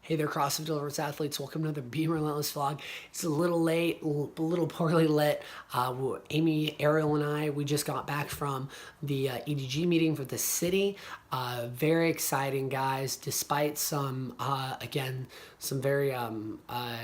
Hey there, CrossFit Deliverance athletes. Welcome to another Be Relentless vlog. It's a little late, a little poorly lit. Amy, Ariel, and I, we just got back from the EDG meeting for the city. Very exciting, guys, despite some, again, some very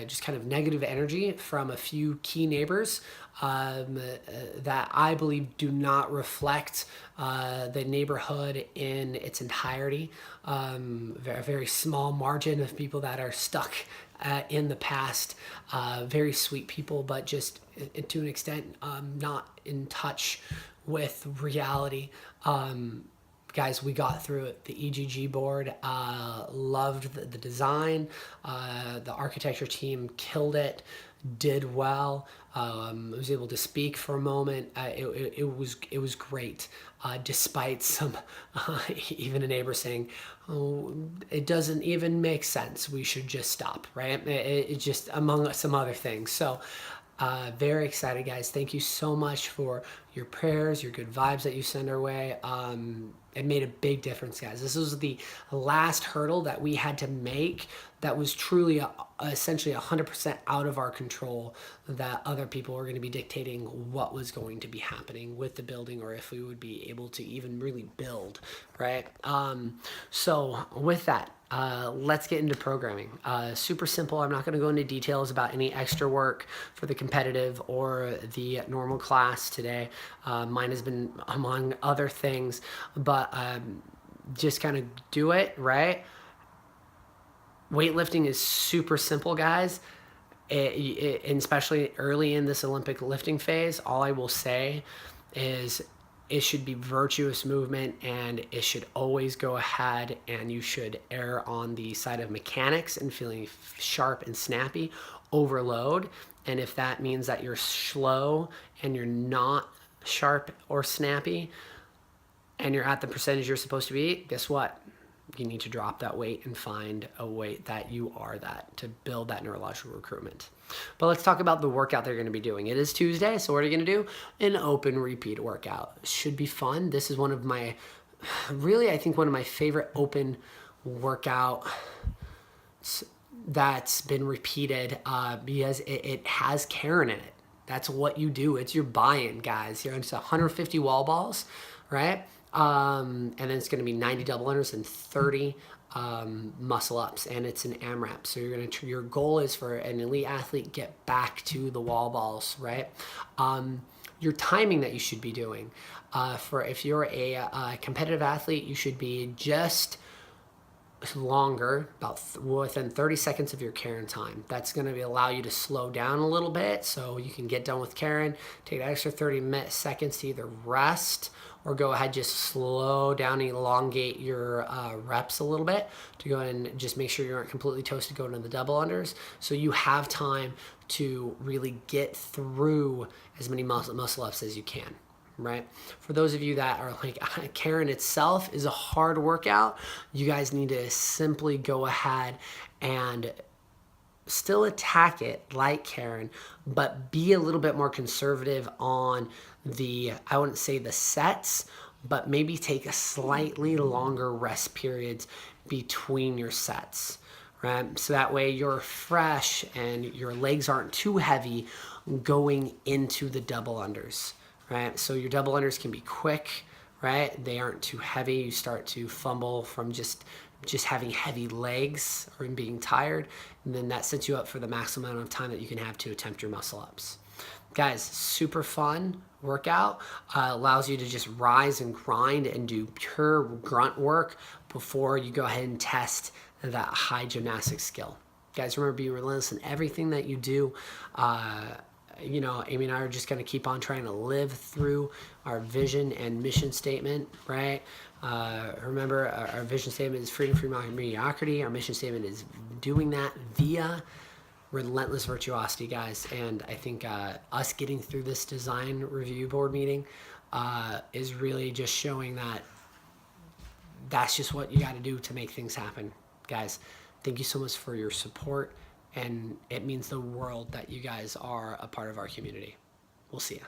just kind of negative energy from a few key neighbors that I believe do not reflect the neighborhood in its entirety. Very small margin of people that are stuck in the past. Very sweet people, but just to an extent not in touch with reality. Guys, we got through it. The EGG board, loved the design. The architecture team killed it, did well. Was able to speak for a moment. It was great, despite some even a neighbor saying, "Oh, it doesn't even make sense. We should just stop." Right? It just among some other things. So. Very excited, guys. Thank you so much for your prayers, your good vibes that you send our way. It made a big difference, guys. This was the last hurdle that we had to make that was truly essentially 100% out of our control, that other people were going to be dictating what was going to be happening with the building, or if we would be able to even really build, right? So with that, let's get into programming. Super simple. I'm not going to go into details about any extra work for the competitive or the normal class today. Mine has been among other things, but just kind of do it, right? Weightlifting is super simple, guys. And especially early in this Olympic lifting phase, all I will say is it should be virtuous movement, and it should always go ahead, and you should err on the side of mechanics and feeling sharp and snappy over load. And if that means that you're slow and you're not sharp or snappy and you're at the percentage you're supposed to be, guess what? You need to drop that weight and find a weight that you are that to build that neurological recruitment. But let's talk about the workout they're going to be doing. It is Tuesday, so what are you going to do? An open repeat workout. Should be fun. This is one of my, really, I think one of my favorite open workout that's been repeated because it has Karen in it. That's what you do. It's your buy-in, guys. You're into 150 wall balls, right? And then it's going to be 90 double unders and 30 muscle ups, and it's an AMRAP. So your goal is for an elite athlete get back to the wall balls, right? Your timing that you should be doing for if you're a competitive athlete, you should be just longer, about within 30 seconds of your Karen time. That's going to allow you to slow down a little bit so you can get done with Karen, take an extra 30 seconds to either rest or go ahead, just slow down, elongate your reps a little bit to go ahead and just make sure you aren't completely toasted going to the double unders. So you have time to really get through as many muscle ups as you can. Right? For those of you that are like, Karen itself is a hard workout, you guys need to simply go ahead and still attack it like Karen, but be a little bit more conservative on the, I wouldn't say the sets, but maybe take a slightly longer rest periods between your sets. Right? So that way you're fresh and your legs aren't too heavy going into the double unders. Right? So your double unders can be quick, right? They aren't too heavy. You start to fumble from just having heavy legs or being tired, and then that sets you up for the maximum amount of time that you can have to attempt your muscle ups. Guys, super fun workout. Allows you to just rise and grind and do pure grunt work before you go ahead and test that high gymnastic skill. Guys, remember, be relentless in everything that you do. You know, Amy and I are just going to keep on trying to live through our vision and mission statement, right? Remember, our vision statement is freedom from mediocrity. Our mission statement is doing that via relentless virtuosity, guys. And I think us getting through this design review board meeting is really just showing that that's just what you got to do to make things happen. Guys, thank you so much for your support. And it means the world that you guys are a part of our community. We'll see ya.